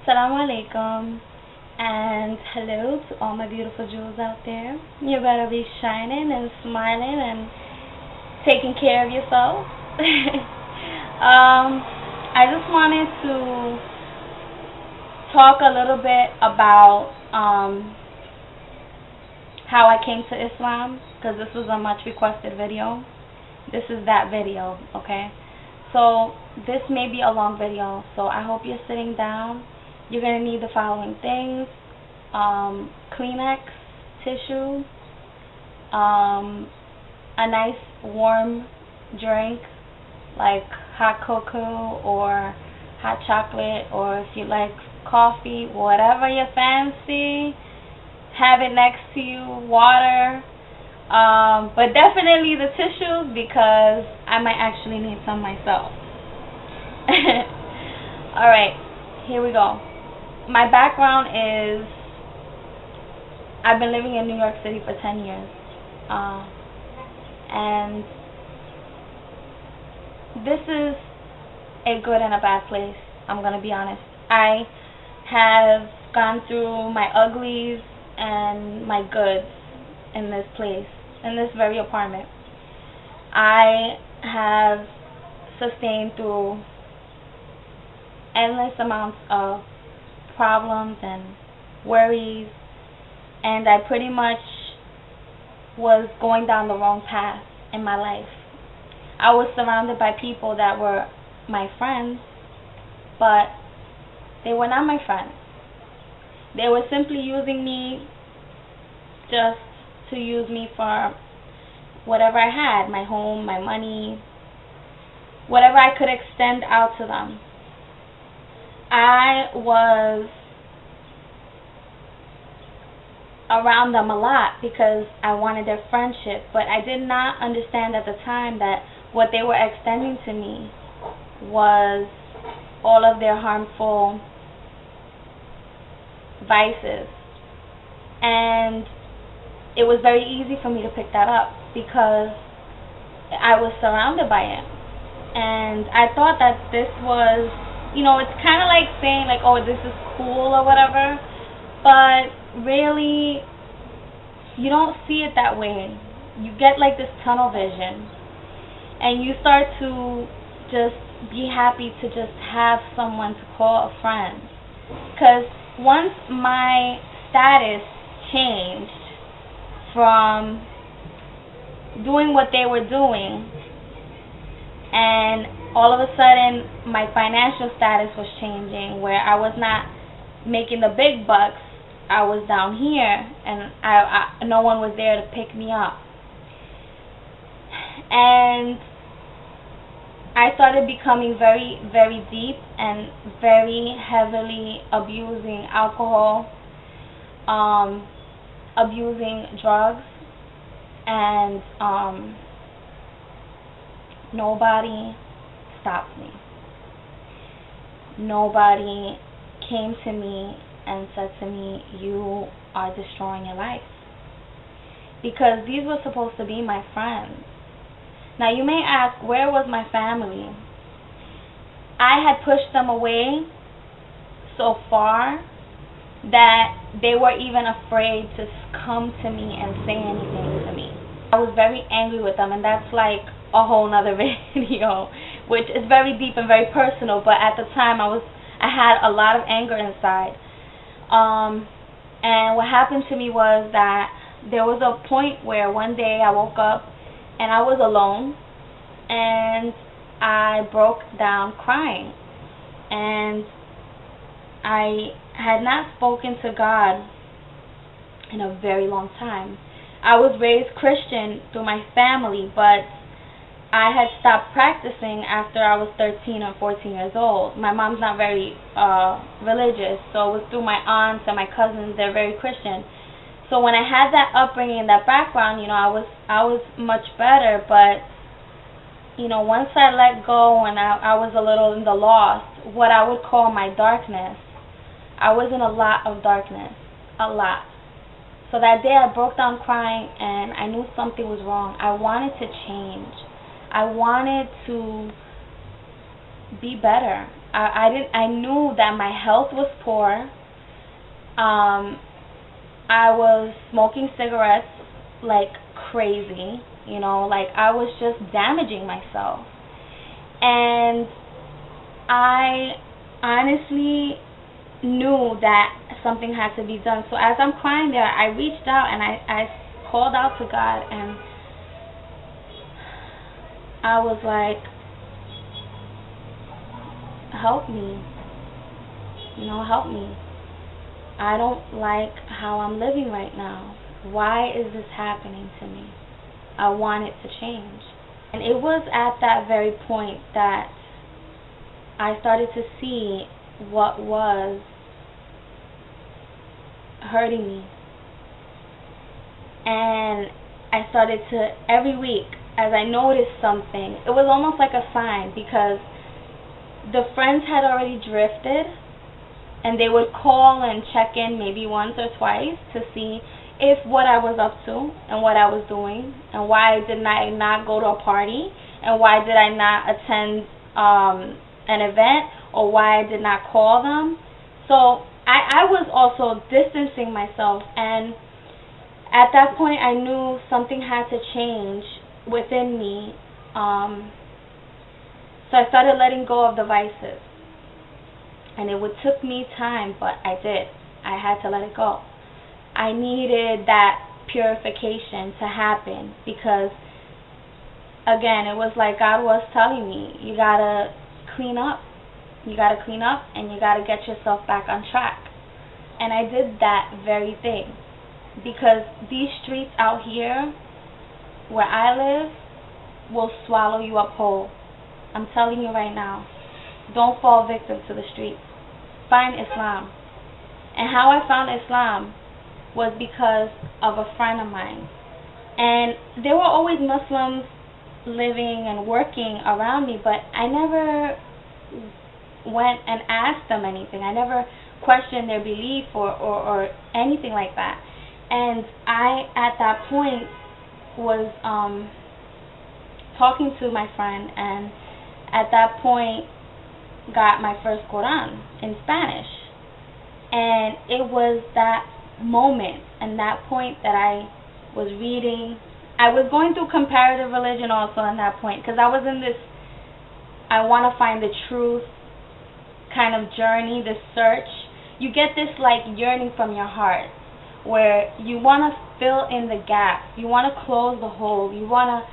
Assalamu alaikum, and hello to all my beautiful jewels out there. You better be shining and smiling and taking care of yourself. I just wanted to talk a little bit about how I came to Islam, because this was a much requested video. This is that video, okay? So this may be a long video, so I hope you're sitting down. You're going to need the following things: Kleenex, tissue, a nice warm drink like hot cocoa or hot chocolate, or if you like coffee, whatever you fancy. Have it next to you, water, but definitely the tissues, because I might actually need some myself. Alright, here we go. My background is, I've been living in New York City for 10 years, and this is a good and a bad place. I'm going to be honest. I have gone through my uglies and my goods in this place, in this very apartment. I have sustained through endless amounts of problems and worries, and I pretty much was going down the wrong path in my life. I was surrounded by people that were my friends, but they were not my friends. They were simply using me just to use me for whatever I had, my home, my money, whatever I could extend out to them. I was around them a lot because I wanted their friendship, but I did not understand at the time that what they were extending to me was all of their harmful vices. And it was very easy for me to pick that up because I was surrounded by it. And I thought that this was, it's kind of like saying like, oh, this is cool or whatever, but really you don't see it that way. You get like this tunnel vision, and you start to just be happy to just have someone to call a friend. Because once my status changed from doing what they were doing, and all of a sudden my financial status was changing, where I was not making the big bucks, I was down here, and no one was there to pick me up. And I started becoming very, very deep and very heavily abusing alcohol, abusing drugs, and nobody stopped me. Nobody came to me and said to me, you are destroying your life. Because these were supposed to be my friends. Now you may ask, where was my family? I had pushed them away so far that they were even afraid to come to me and say anything to me. I was very angry with them, and that's like a whole nother video, which is very deep and very personal, but at the time I had a lot of anger inside. And what happened to me was that there was a point where one day I woke up and I was alone, and I broke down crying, and I had not spoken to God in a very long time. I was raised Christian through my family, but I had stopped practicing after I was 13 or 14 years old. My mom's not very religious, so it was through my aunts and my cousins. They're very Christian. So when I had that upbringing and that background, I was much better. But once I let go and I was a little in the lost, what I would call my darkness, I was in a lot of darkness, a lot. So that day I broke down crying, and I knew something was wrong. I wanted to change. I wanted to be better. I knew that my health was poor. I was smoking cigarettes like crazy, you know, like I was just damaging myself. And I honestly knew that something had to be done. So as I'm crying there, I reached out and I called out to God, and I was like, help me, you know, help me. I don't like how I'm living right now. Why is this happening to me? I want it to change. And it was at that very point that I started to see what was hurting me. And I started to, every week, as I noticed something, it was almost like a sign, because the friends had already drifted, and they would call and check in maybe once or twice to see if what I was up to and what I was doing, and why did I not go to a party, and why did I not attend an event, or why I did not call them. So I was also distancing myself, and at that point I knew something had to change within me. So I started letting go of the vices. And it took me time, but I did. I had to let it go. I needed that purification to happen, because, again, it was like God was telling me, you gotta clean up. You gotta clean up, and you gotta get yourself back on track. And I did that very thing, because these streets out here where I live will swallow you up whole. I'm telling you right now. Don't fall victim to the streets. Find Islam. And how I found Islam was because of a friend of mine. And there were always Muslims living and working around me, but I never went and asked them anything. I never questioned their belief or anything like that. And I, at that point, was talking to my friend, and at that point got my first Quran in Spanish. And it was that moment and that point that I was reading. I was going through comparative religion also in that point, because I was in this I want to find the truth kind of journey, this search. You get this like yearning from your heart where you want to fill in the gap, you want to close the hole, you want to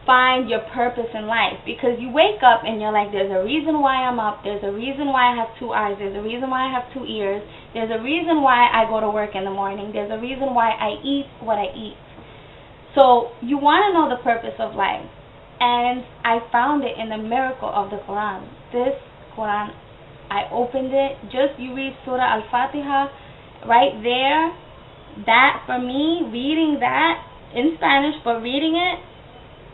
find your purpose in life, because you wake up and you're like, there's a reason why I'm up, there's a reason why I have two eyes, there's a reason why I have two ears, there's a reason why I go to work in the morning, there's a reason why I eat what I eat. So you want to know the purpose of life, and I found it in the miracle of the Quran. This Quran, I opened it, just you read Surah Al-Fatiha right there. That for me, reading that in Spanish, but reading it,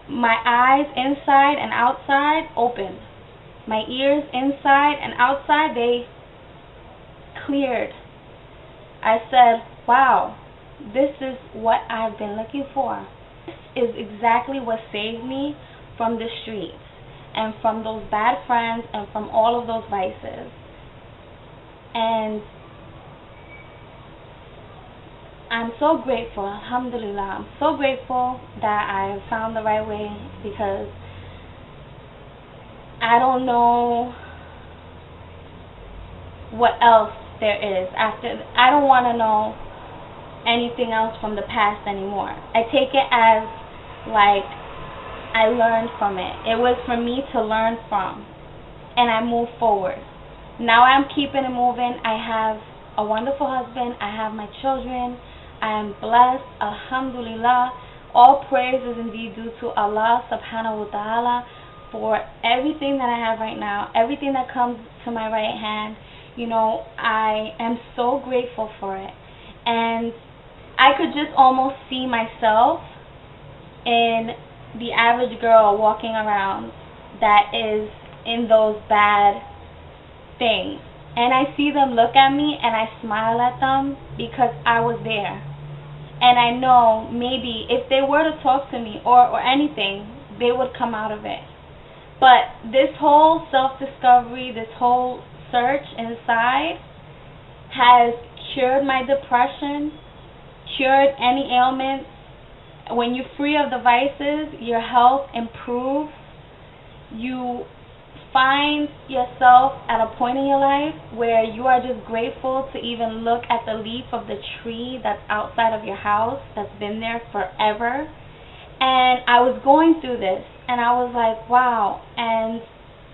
my eyes inside and outside opened. My ears inside and outside, they cleared. I said, wow, this is what I've been looking for. This is exactly what saved me from the streets and from those bad friends and from all of those vices. And I'm so grateful, alhamdulillah, I'm so grateful that I found the right way, because I don't know what else there is after. I don't want to know anything else from the past anymore. I take it as like I learned from it. It was for me to learn from, and I move forward. Now I'm keeping it moving. I have a wonderful husband. I have my children. I am blessed, alhamdulillah. All praise is indeed due to Allah subhanahu wa ta'ala for everything that I have right now, everything that comes to my right hand. You know, I am so grateful for it. And I could just almost see myself in the average girl walking around that is in those bad things. And I see them look at me and I smile at them because I was there. And I know maybe if they were to talk to me or anything, they would come out of it. But this whole self-discovery, this whole search inside has cured my depression, cured any ailments. When you're free of the vices, your health improves. You find yourself at a point in your life where you are just grateful to even look at the leaf of the tree that's outside of your house that's been there forever. And I was going through this, and I was like, wow, and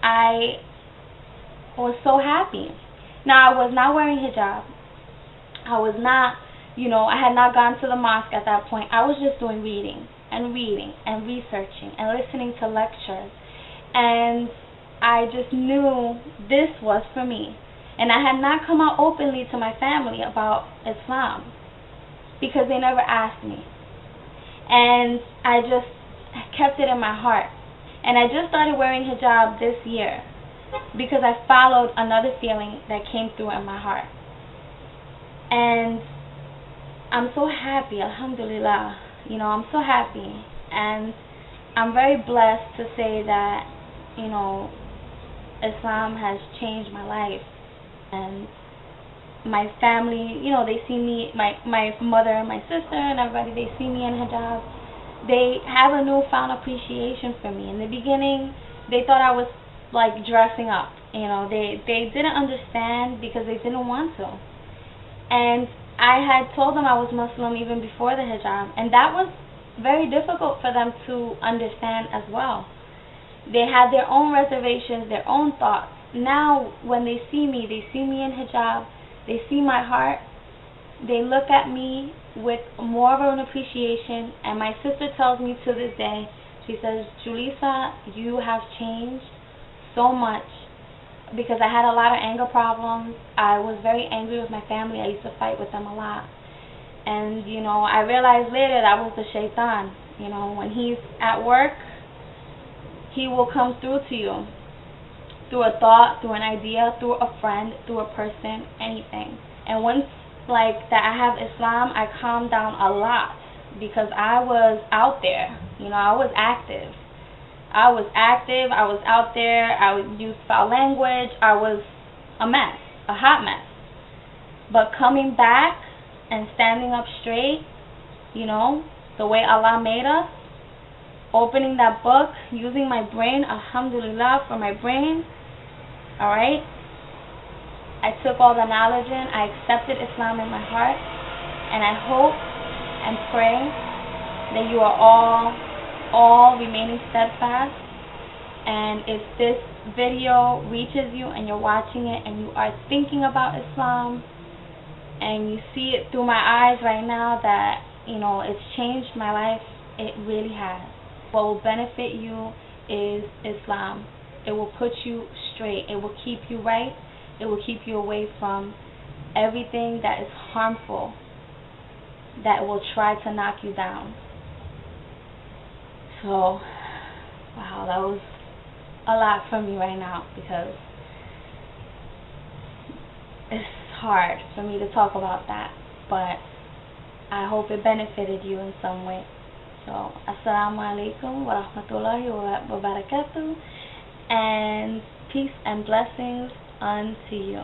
I was so happy. Now, I was not wearing hijab. I was not, I had not gone to the mosque at that point. I was just doing reading and researching and listening to lectures. And I just knew this was for me. And I had not come out openly to my family about Islam because they never asked me. And I just kept it in my heart. And I just started wearing hijab this year because I followed another feeling that came through in my heart. And I'm so happy, alhamdulillah. I'm so happy. And I'm very blessed to say that, Islam has changed my life. And my family, they see me, my mother and my sister and everybody, they see me in hijab. They have a newfound appreciation for me. In the beginning, they thought I was like dressing up. They didn't understand because they didn't want to. And I had told them I was Muslim even before the hijab, and that was very difficult for them to understand as well. They had their own reservations, their own thoughts. Now, when they see me in hijab, they see my heart, they look at me with more of an appreciation, and my sister tells me to this day, she says, Julissa, you have changed so much, because I had a lot of anger problems. I was very angry with my family. I used to fight with them a lot. And, I realized later that was the shaitan. When he's at work, he will come through to you. Through a thought, through an idea, through a friend, through a person, anything. And once, like, that I have Islam, I calmed down a lot because I was out there. I was active. I was out there, I would use foul language, I was a mess, a hot mess. But coming back and standing up straight, the way Allah made us, opening that book, using my brain, alhamdulillah, for my brain, alright? I took all the knowledge in, I accepted Islam in my heart, and I hope and pray that you are all remaining steadfast. And if this video reaches you and you're watching it and you are thinking about Islam and you see it through my eyes right now that, it's changed my life, it really has. What will benefit you is Islam. It will put you straight. It will keep you right. It will keep you away from everything that is harmful, that will try to knock you down. So, wow, that was a lot for me right now because it's hard for me to talk about that, but I hope it benefited you in some way. So, assalamu alaikum wa rahmatullahi wa barakatuh, and peace and blessings unto you.